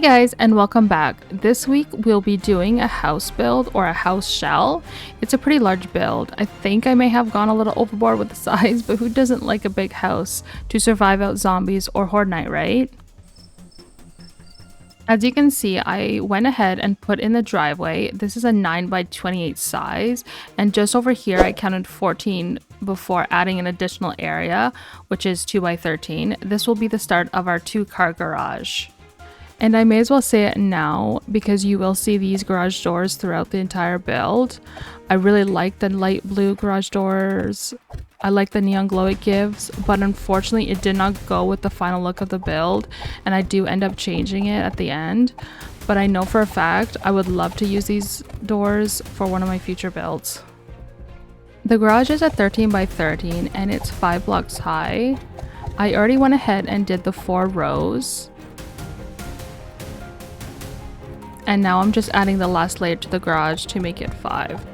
guys, and welcome back. This week we'll be doing a house build or a house shell. It's a pretty large build. I think I may have gone a little overboard with the size, but who doesn't like a big house to survive out zombies or horde night, right? As you can see, I went ahead and put in the driveway. This is a 9 by 28 size, and just over here I counted 14 before adding an additional area, which is 2 by 13. This will be the start of our 2-car garage. And I may as well say it now because you will see these garage doors throughout the entire build. I really like the light blue garage doors. I like the neon glow it gives, but unfortunately it did not go with the final look of the build, and I do end up changing it at the end. But I know for a fact I would love to use these doors for one of my future builds. The garage is a 13 by 13 and it's 5 blocks high. I already went ahead and did the 4 rows. And now I'm just adding the last layer to the garage to make it 5.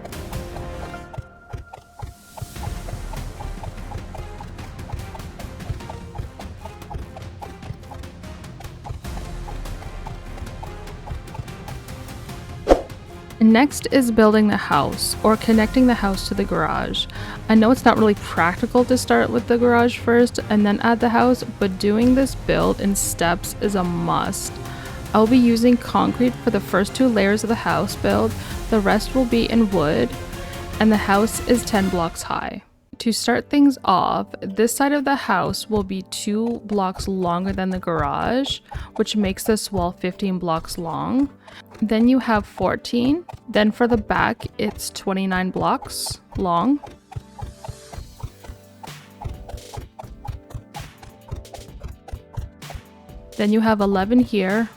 Next is building the house, or connecting the house to the garage. I know it's not really practical to start with the garage first and then add the house, but doing this build in steps is a must. I'll be using concrete for the first 2 layers of the house build, the rest will be in wood, and the house is 10 blocks high. To start things off, this side of the house will be 2 blocks longer than the garage, which makes this wall 15 blocks long. Then you have 14, then for the back it's 29 blocks long. Then you have 11 here,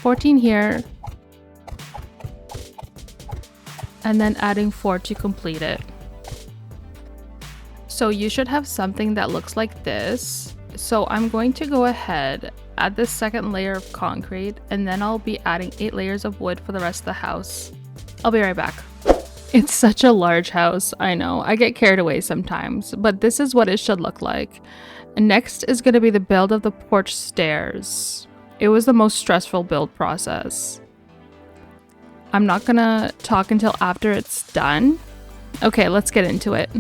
14 here, and then adding 4 to complete it. So you should have something that looks like this. So I'm going to go ahead, add this second layer of concrete, and then I'll be adding 8 layers of wood for the rest of the house. I'll be right back. It's such a large house, I know. I get carried away sometimes, but this is what it should look like. Next is going to be the build of the porch stairs. It was the most stressful build process. I'm not gonna talk until after it's done. Okay, let's get into it.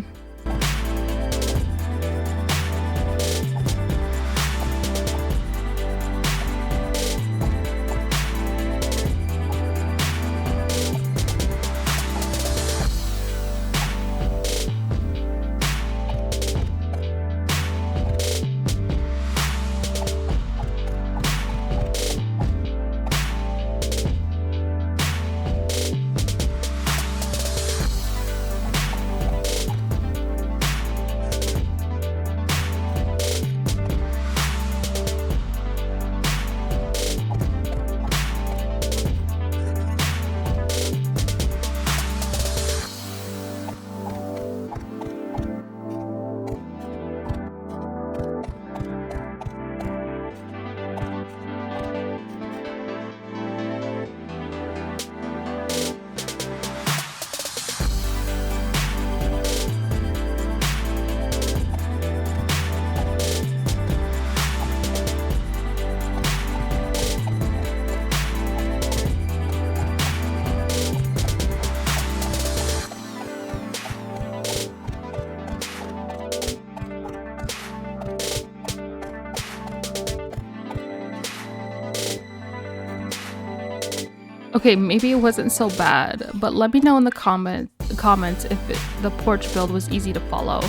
Okay, maybe it wasn't so bad, but let me know in the comments if the porch build was easy to follow.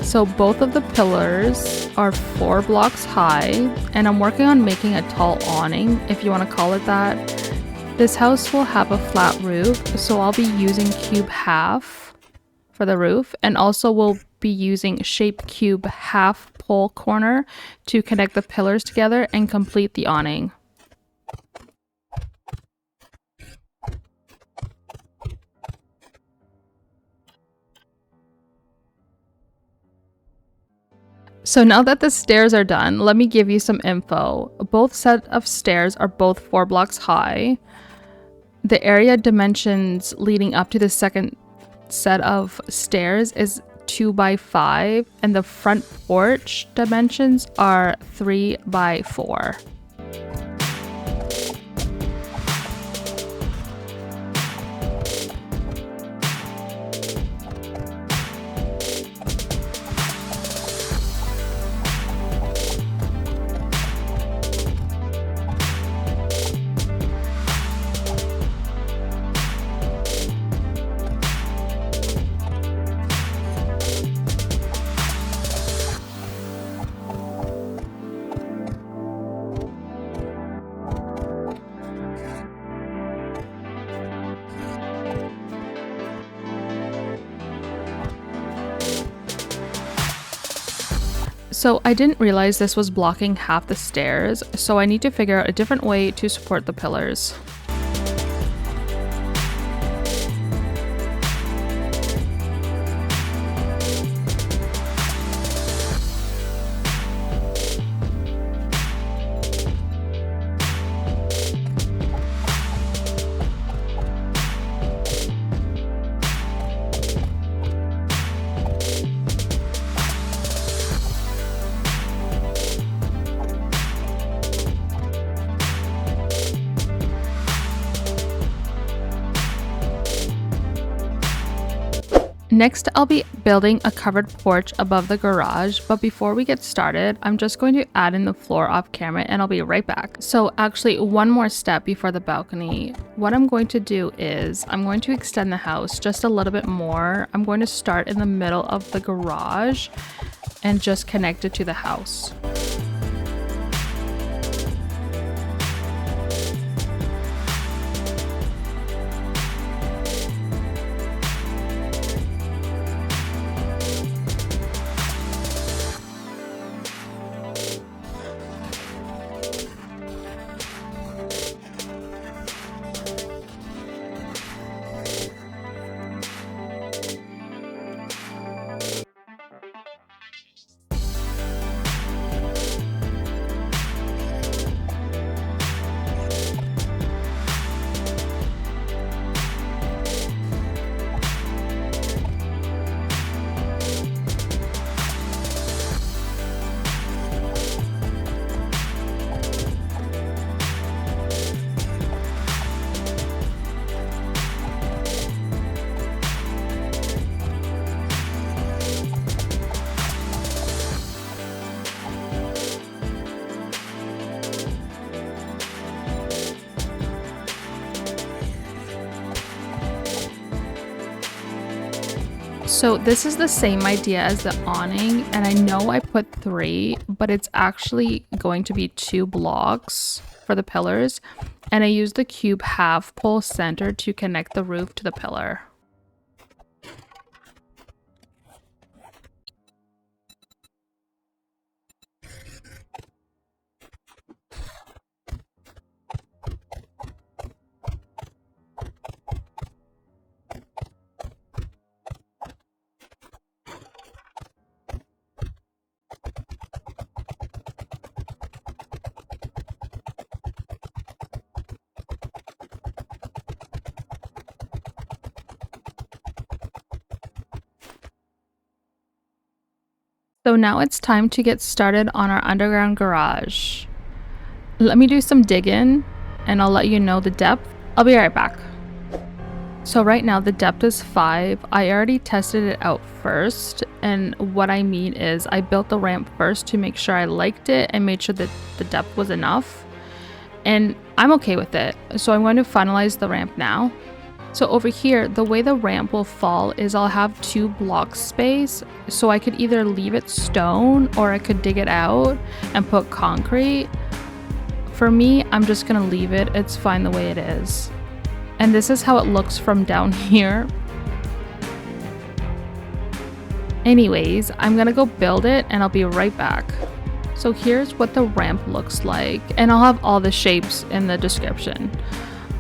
So both of the pillars are 4 blocks high, and I'm working on making a tall awning, if you want to call it that. This house will have a flat roof, so I'll be using cube half for the roof, and also we'll be using shape cube half pole corner to connect the pillars together and complete the awning. So now that the stairs are done, let me give you some info. Both set of stairs are both 4 blocks high. The area dimensions leading up to the second set of stairs is 2 by 5, and the front porch dimensions are 3 by 4. So I didn't realize this was blocking half the stairs, so I need to figure out a different way to support the pillars. Next, I'll be building a covered porch above the garage, but before we get started, I'm just going to add in the floor off camera and I'll be right back. So actually, one more step before the balcony. What I'm going to do is I'm going to extend the house just a little bit more. I'm going to start in the middle of the garage and just connect it to the house. So this is the same idea as the awning, and I know I put 3, but it's actually going to be 2 blocks for the pillars, and I used the cube half pole center to connect the roof to the pillar. So now it's time to get started on our underground garage. Let me do some digging and I'll let you know the depth. I'll be right back. So right now the depth is 5. I already tested it out first, and what I mean is I built the ramp first to make sure I liked it and made sure that the depth was enough, and I'm okay with it. So I'm going to finalize the ramp now. So over here, the way the ramp will fall is I'll have 2 blocks space, so I could either leave it stone or I could dig it out and put concrete. For me, I'm just gonna leave it. It's fine the way it is. And this is how it looks from down here. Anyways, I'm gonna go build it and I'll be right back. So here's what the ramp looks like, and I'll have all the shapes in the description.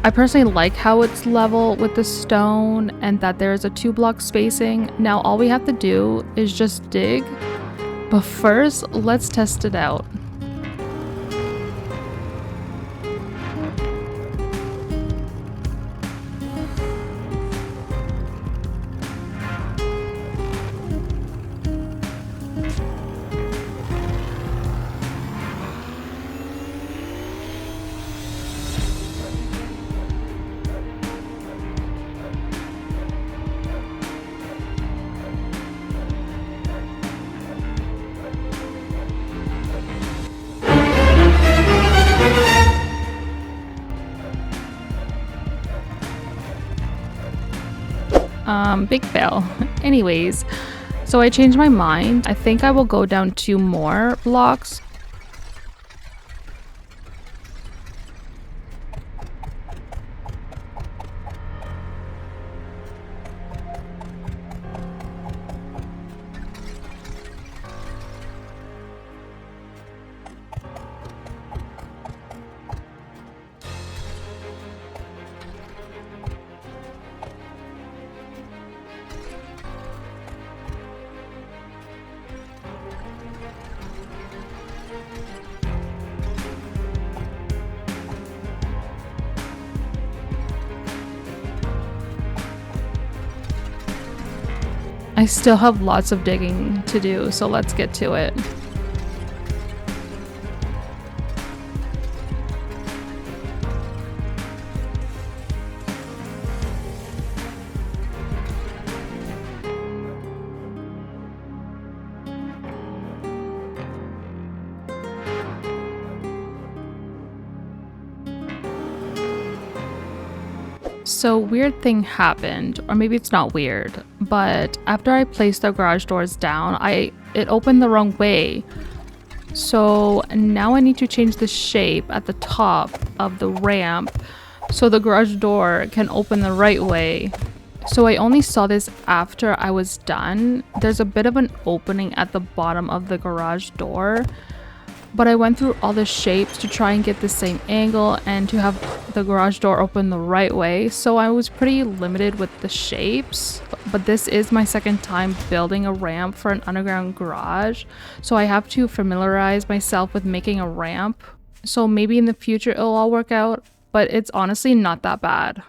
I personally like how it's level with the stone and that there's a 2-block spacing. Now all we have to do is just dig, but first let's test it out. Big fail. Anyways, so I changed my mind. I think I will go down 2 more blocks. I still have lots of digging to do, so let's get to it. So weird thing happened, or maybe it's not weird, but after I placed the garage doors down, it opened the wrong way. So now I need to change the shape at the top of the ramp so the garage door can open the right way. So I only saw this after I was done. There's a bit of an opening at the bottom of the garage door, but I went through all the shapes to try and get the same angle and to have the garage door open the right way. So I was pretty limited with the shapes, but this is my second time building a ramp for an underground garage. So I have to familiarize myself with making a ramp. So maybe in the future it'll all work out, but it's honestly not that bad.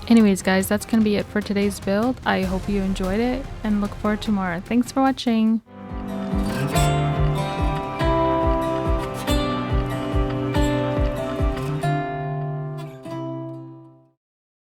Anyways guys, that's gonna be it for today's build. I hope you enjoyed it and look forward to more. Thanks for watching.